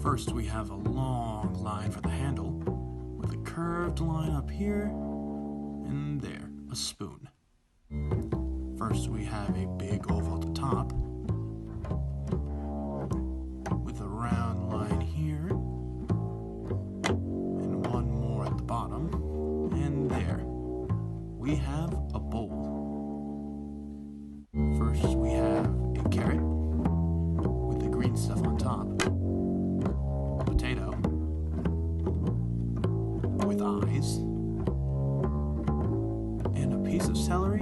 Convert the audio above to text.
First, we have a long line for the handle, with a curved line up here, and there, a spoon. First, we have a big oval at the top, with a round line here, and one more at the bottom, and there, we have a bowl. First, we have a carrot, with the green stuff on top, a potato, with eyes, and a piece of celery